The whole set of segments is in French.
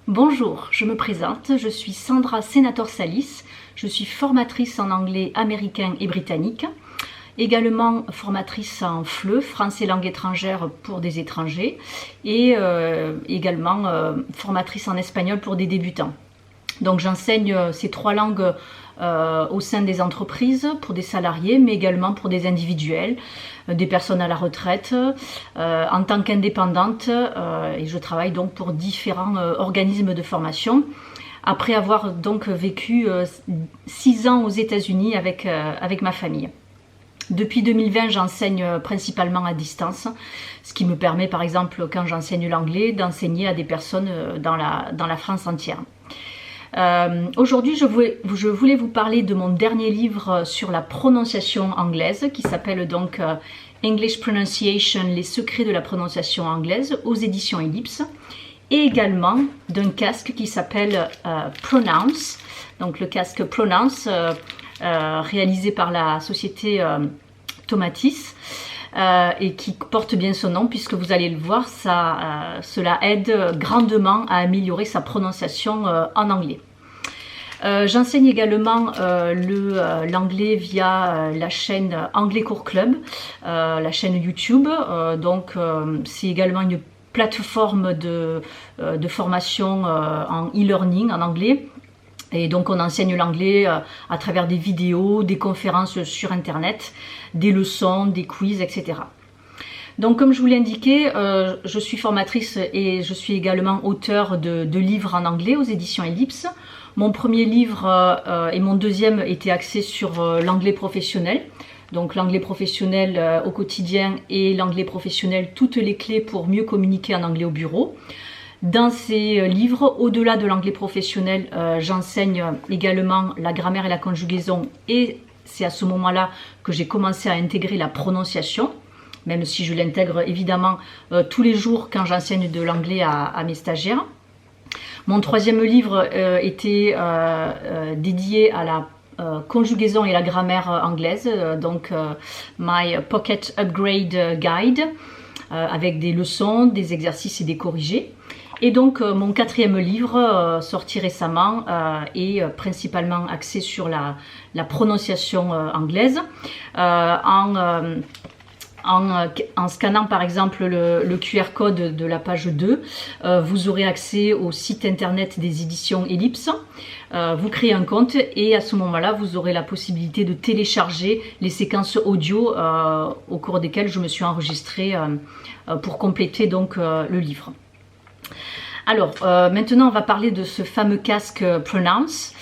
Bonjour, je me présente, je suis Sandra Senator-Salis, je suis formatrice en anglais américain et britannique, également formatrice en FLE, français langue étrangère pour des étrangers, et également formatrice en espagnol pour des débutants. Donc j'enseigne ces trois langues au sein des entreprises, pour des salariés, mais également pour des individuels, des personnes à la retraite, en tant qu'indépendante, et je travaille donc pour différents organismes de formation. Après avoir donc vécu 6 ans aux États-Unis avec ma famille. Depuis 2020, j'enseigne principalement à distance, ce qui me permet par exemple, quand j'enseigne l'anglais, d'enseigner à des personnes dans la France entière. Aujourd'hui, je voulais vous parler de mon dernier livre sur la prononciation anglaise, qui s'appelle donc English Pronunciation, les secrets de la prononciation anglaise, aux éditions Ellipse, et également d'un casque qui s'appelle Pronounce, donc le casque Pronounce, réalisé par la société Tomatis, et qui porte bien son nom, puisque vous allez le voir, cela aide grandement à améliorer sa prononciation en anglais. J'enseigne également l'anglais via la chaîne Anglais Cours Club, la chaîne YouTube. Donc c'est également une plateforme de formation en e-learning en anglais. Et donc on enseigne l'anglais à travers des vidéos, des conférences sur internet, des leçons, des quiz, etc. Donc comme je vous l'ai indiqué, je suis formatrice et je suis également auteure de livres en anglais aux éditions Ellipse. Mon premier livre et mon deuxième étaient axés sur l'anglais professionnel. Donc l'anglais professionnel au quotidien et l'anglais professionnel, toutes les clés pour mieux communiquer en anglais au bureau. Dans ces livres, au-delà de l'anglais professionnel, j'enseigne également la grammaire et la conjugaison, et c'est à ce moment-là que j'ai commencé à intégrer la prononciation, même si je l'intègre évidemment tous les jours quand j'enseigne de l'anglais à mes stagiaires. Mon troisième livre était dédié à la conjugaison et la grammaire anglaise, donc My Pocket Upgrade Guide, avec des leçons, des exercices et des corrigés. Et donc mon quatrième livre, sorti récemment, est principalement axé sur la prononciation anglaise, en scannant par exemple le QR code de la page 2, vous aurez accès au site internet des éditions Ellipse. Vous créez un compte et à ce moment-là, vous aurez la possibilité de télécharger les séquences audio au cours desquelles je me suis enregistrée pour compléter donc le livre. Alors maintenant on va parler de ce fameux casque Pronounce.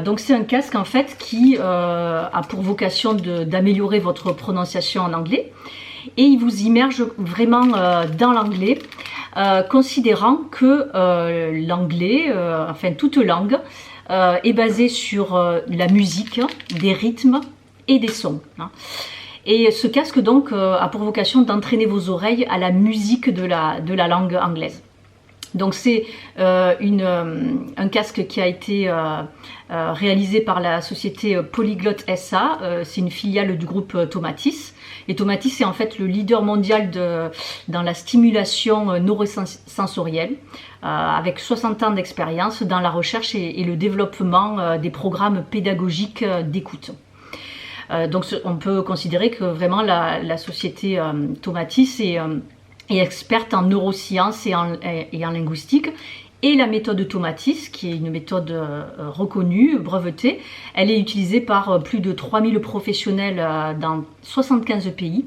Donc c'est un casque en fait qui a pour vocation d'améliorer votre prononciation en anglais, et il vous immerge vraiment dans l'anglais, considérant que l'anglais, enfin toute langue, est basée sur la musique, des rythmes et des sons. Et ce casque donc a pour vocation d'entraîner vos oreilles à la musique de la langue anglaise. Donc c'est un casque qui a été réalisé par la société Polyglot SA, c'est une filiale du groupe Tomatis. Et Tomatis est en fait le leader mondial dans la stimulation neurosensorielle, avec 60 ans d'expérience dans la recherche et le développement des programmes pédagogiques d'écoute. Donc on peut considérer que vraiment la société Tomatis est experte en neurosciences et en linguistique. Et la méthode Tomatis, qui est une méthode reconnue, brevetée, elle est utilisée par plus de 3000 professionnels dans 75 pays.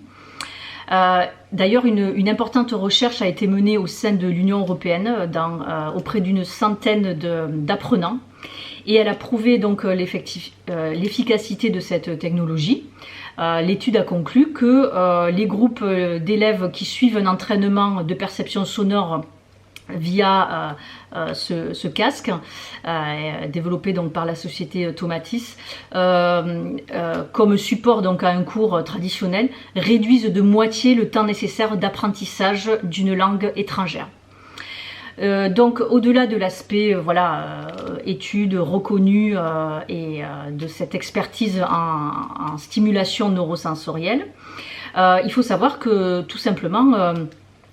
D'ailleurs, une importante recherche a été menée au sein de l'Union européenne auprès d'une centaine d'apprenants, et elle a prouvé donc l'efficacité de cette technologie. L'étude a conclu que les groupes d'élèves qui suivent un entraînement de perception sonore via ce casque développé donc par la société Tomatis comme support donc à un cours traditionnel, réduisent de moitié le temps nécessaire d'apprentissage d'une langue étrangère. Donc au-delà de l'aspect étude reconnue et de cette expertise en stimulation neurosensorielle, il faut savoir que tout simplement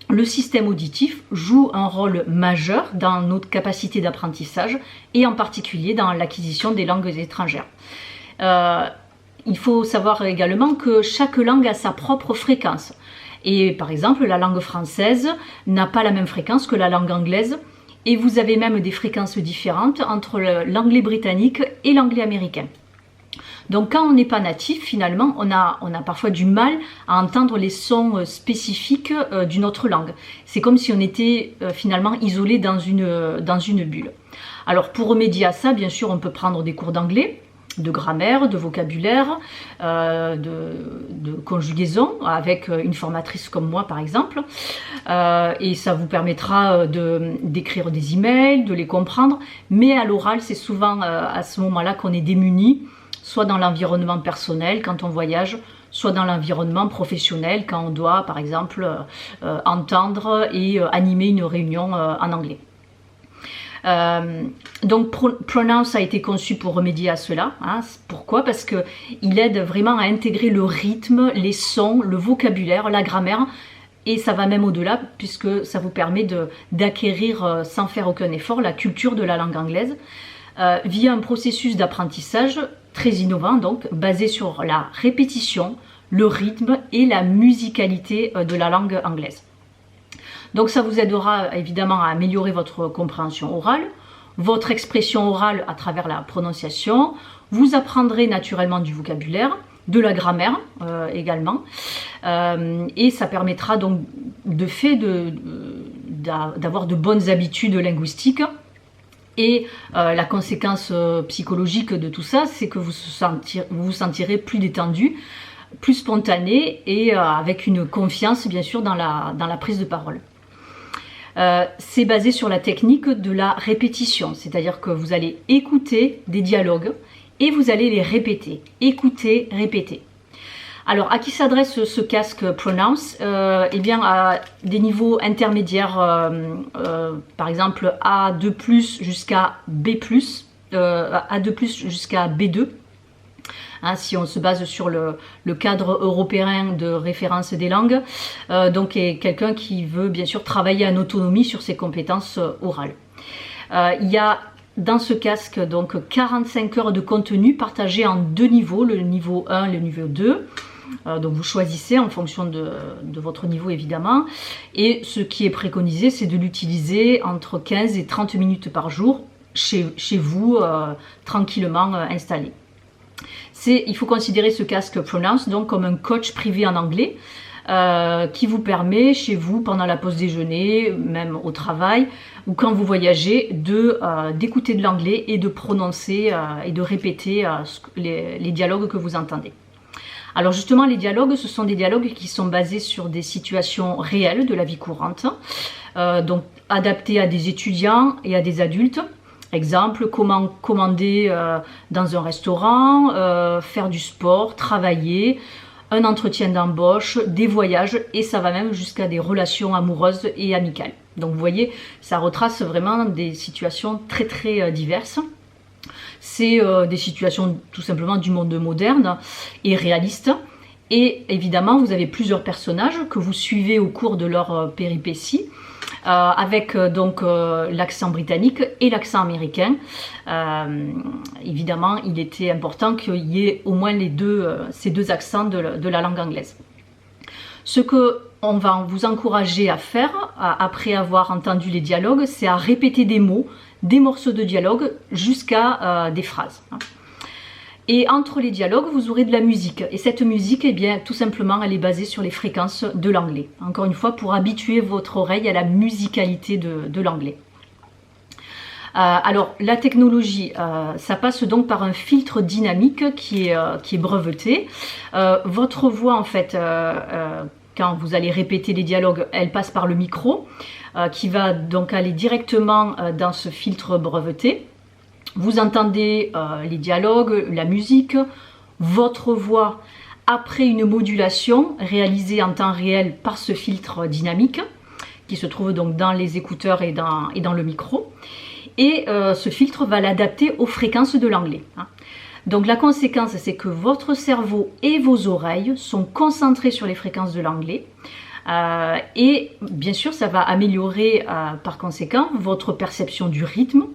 le système auditif joue un rôle majeur dans notre capacité d'apprentissage et en particulier dans l'acquisition des langues étrangères. Il faut savoir également que chaque langue a sa propre fréquence. Et par exemple, la langue française n'a pas la même fréquence que la langue anglaise. Et vous avez même des fréquences différentes entre l'anglais britannique et l'anglais américain. Donc quand on n'est pas natif, finalement, on a parfois du mal à entendre les sons spécifiques d'une autre langue. C'est comme si on était finalement isolé dans une bulle. Alors pour remédier à ça, bien sûr, on peut prendre des cours d'anglais, de grammaire, de vocabulaire, de conjugaison, avec une formatrice comme moi par exemple. Et ça vous permettra d'écrire des emails, de les comprendre. Mais à l'oral, c'est souvent à ce moment-là qu'on est démuni, soit dans l'environnement personnel quand on voyage, soit dans l'environnement professionnel quand on doit, par exemple, entendre et animer une réunion en anglais. Donc Pronounce a été conçu pour remédier à cela. Hein. Pourquoi? Parce qu'il aide vraiment à intégrer le rythme, les sons, le vocabulaire, la grammaire, et ça va même au-delà puisque ça vous permet d'acquérir sans faire aucun effort la culture de la langue anglaise via un processus d'apprentissage très innovant, donc basé sur la répétition, le rythme et la musicalité de la langue anglaise. Donc ça vous aidera évidemment à améliorer votre compréhension orale, votre expression orale à travers la prononciation. Vous apprendrez naturellement du vocabulaire, de la grammaire également, et ça permettra donc d'avoir de bonnes habitudes linguistiques. Et la conséquence psychologique de tout ça, c'est que vous vous sentirez plus détendu, plus spontané et avec une confiance bien sûr dans la prise de parole. C'est basé sur la technique de la répétition, c'est-à-dire que vous allez écouter des dialogues et vous allez les répéter. Écouter, répéter. Alors, à qui s'adresse ce casque Pronounce? Eh bien, à des niveaux intermédiaires, par exemple A2+, jusqu'à B+, A2+, jusqu'à B2. Hein, si on se base sur le cadre européen de référence des langues, donc quelqu'un qui veut bien sûr travailler en autonomie sur ses compétences orales. Il y a dans ce casque donc 45 heures de contenu partagé en deux niveaux, le niveau 1 et le niveau 2. Donc vous choisissez en fonction de votre niveau évidemment, et ce qui est préconisé, c'est de l'utiliser entre 15 et 30 minutes par jour chez vous, tranquillement installé. Il faut considérer ce casque Pronounce donc comme un coach privé en anglais qui vous permet chez vous, pendant la pause déjeuner, même au travail ou quand vous voyagez, d'écouter de l'anglais et de prononcer et de répéter les dialogues que vous entendez. Alors justement, les dialogues, ce sont des dialogues qui sont basés sur des situations réelles de la vie courante, donc adaptés à des étudiants et à des adultes. Exemple, comment commander dans un restaurant, faire du sport, travailler, un entretien d'embauche, des voyages, et ça va même jusqu'à des relations amoureuses et amicales. Donc vous voyez, ça retrace vraiment des situations très très diverses. C'est des situations tout simplement du monde moderne et réaliste. Et évidemment, vous avez plusieurs personnages que vous suivez au cours de leur péripéties, avec donc l'accent britannique et l'accent américain. Évidemment, il était important qu'il y ait au moins ces deux accents de la langue anglaise. Ce que on va vous encourager à faire, après avoir entendu les dialogues, c'est à répéter des mots, des morceaux de dialogue jusqu'à des phrases. Et entre les dialogues, vous aurez de la musique. Et cette musique, eh bien, tout simplement, elle est basée sur les fréquences de l'anglais. Encore une fois, pour habituer votre oreille à la musicalité de l'anglais. Alors, la technologie, ça passe donc par un filtre dynamique qui est breveté. Votre voix, en fait, quand vous allez répéter les dialogues, elle passe par le micro, qui va donc aller directement dans ce filtre breveté. Vous entendez les dialogues, la musique, votre voix après une modulation réalisée en temps réel par ce filtre dynamique qui se trouve donc dans les écouteurs et dans le micro. Et ce filtre va l'adapter aux fréquences de l'anglais. Donc la conséquence, c'est que votre cerveau et vos oreilles sont concentrés sur les fréquences de l'anglais, Et bien sûr, ça va améliorer par conséquent votre perception du rythme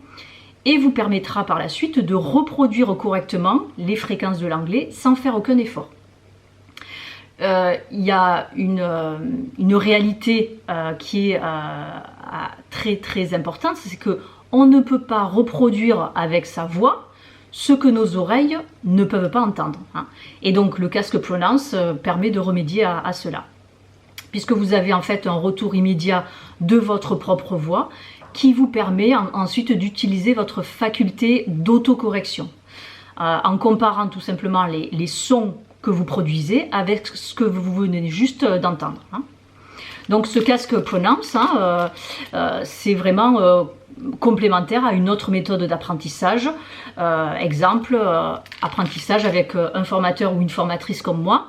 et vous permettra par la suite de reproduire correctement les fréquences de l'anglais sans faire aucun effort. Il y a une réalité qui est très très importante, c'est que on ne peut pas reproduire avec sa voix ce que nos oreilles ne peuvent pas entendre. Et donc le casque Pronounce permet de remédier à cela. Puisque vous avez en fait un retour immédiat de votre propre voix qui vous permet ensuite d'utiliser votre faculté d'autocorrection. En comparant tout simplement les sons que vous produisez avec ce que vous venez juste d'entendre. Donc ce casque Pronounce, c'est vraiment complémentaire à une autre méthode d'apprentissage. Exemple, apprentissage avec un formateur ou une formatrice comme moi,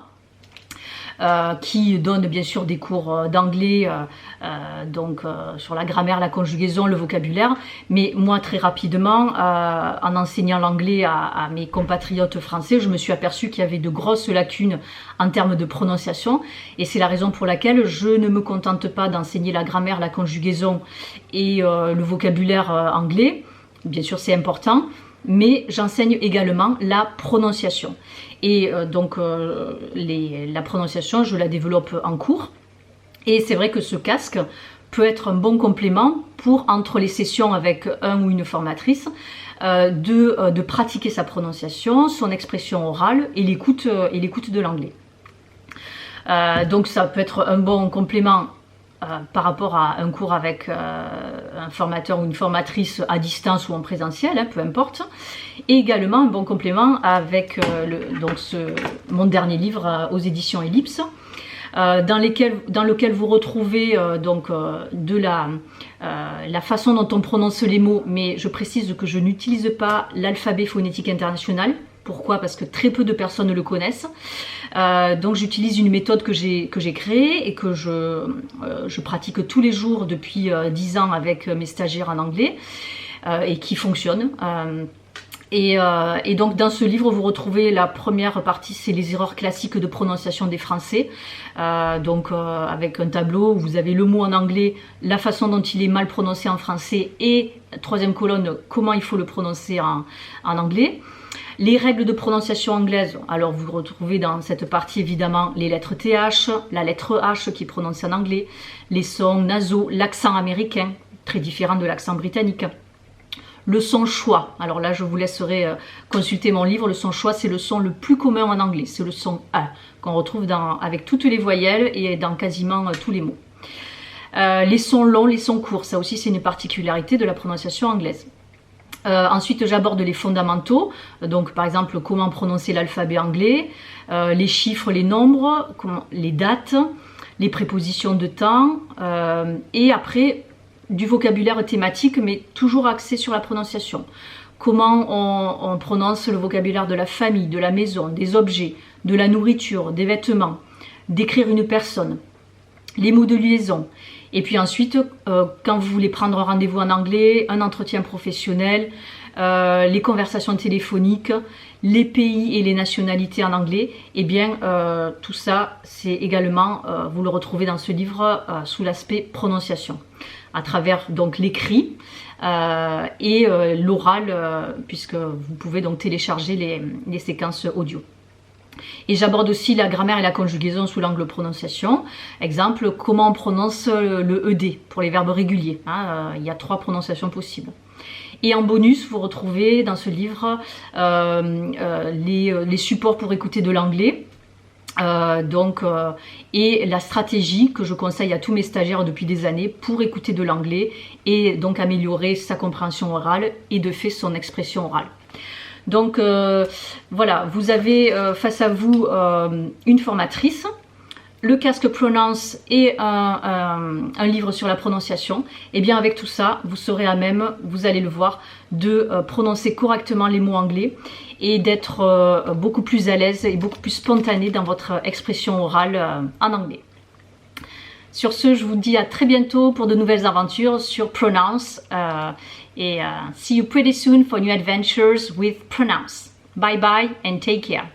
qui donne bien sûr des cours d'anglais, sur la grammaire, la conjugaison, le vocabulaire. Mais moi, très rapidement, en enseignant l'anglais à mes compatriotes français, je me suis aperçue qu'il y avait de grosses lacunes en termes de prononciation. Et c'est la raison pour laquelle je ne me contente pas d'enseigner la grammaire, la conjugaison et le vocabulaire anglais. Bien sûr, c'est important. Mais j'enseigne également la prononciation. Et la prononciation, je la développe en cours. Et c'est vrai que ce casque peut être un bon complément pour, entre les sessions avec un ou une formatrice, de pratiquer sa prononciation, son expression orale et l'écoute de l'anglais. Donc ça peut être un bon complément par rapport à un cours avec un formateur ou une formatrice à distance ou en présentiel, peu importe. Et également un bon complément avec mon dernier livre aux éditions Ellipse, dans lequel vous retrouvez la façon dont on prononce les mots, mais je précise que je n'utilise pas l'alphabet phonétique international. Pourquoi? Parce que très peu de personnes le connaissent. Donc j'utilise une méthode que j'ai créée et que je pratique tous les jours depuis 10 ans avec mes stagiaires en anglais et qui fonctionne. Et donc dans ce livre, vous retrouvez la première partie, c'est les erreurs classiques de prononciation des Français. Avec un tableau où vous avez le mot en anglais, la façon dont il est mal prononcé en français et troisième colonne, comment il faut le prononcer en anglais. Les règles de prononciation anglaise, alors vous retrouvez dans cette partie évidemment les lettres TH, la lettre H qui est prononcée en anglais, les sons nasaux, l'accent américain, très différent de l'accent britannique. Le son schwa, alors là je vous laisserai consulter mon livre, le son schwa c'est le son le plus commun en anglais, c'est le son A qu'on retrouve avec toutes les voyelles et dans quasiment tous les mots. Les sons longs, les sons courts, ça aussi c'est une particularité de la prononciation anglaise. Ensuite, j'aborde les fondamentaux, donc par exemple comment prononcer l'alphabet anglais, les chiffres, les nombres, les dates, les prépositions de temps, et après du vocabulaire thématique, mais toujours axé sur la prononciation. Comment on prononce le vocabulaire de la famille, de la maison, des objets, de la nourriture, des vêtements, décrire une personne, les mots de liaison. Et puis ensuite, quand vous voulez prendre un rendez-vous en anglais, un entretien professionnel, les conversations téléphoniques, les pays et les nationalités en anglais, eh bien tout ça, c'est également, vous le retrouvez dans ce livre sous l'aspect prononciation, à travers donc l'écrit et l'oral, puisque vous pouvez donc télécharger les séquences audio. Et j'aborde aussi la grammaire et la conjugaison sous l'angle prononciation. Exemple, comment on prononce le ED pour les verbes réguliers. Il y a 3 prononciations possibles. Et en bonus, vous retrouvez dans ce livre les supports pour écouter de l'anglais. Et la stratégie que je conseille à tous mes stagiaires depuis des années pour écouter de l'anglais et donc améliorer sa compréhension orale et de fait son expression orale. Donc voilà, vous avez face à vous une formatrice, le casque Pronounce et un livre sur la prononciation. Et bien avec tout ça, vous serez à même, vous allez le voir, de prononcer correctement les mots anglais et d'être beaucoup plus à l'aise et beaucoup plus spontané dans votre expression orale en anglais. Sur ce, je vous dis à très bientôt pour de nouvelles aventures sur Pronounce. See you pretty soon for new adventures with Pronounce. Bye bye and take care.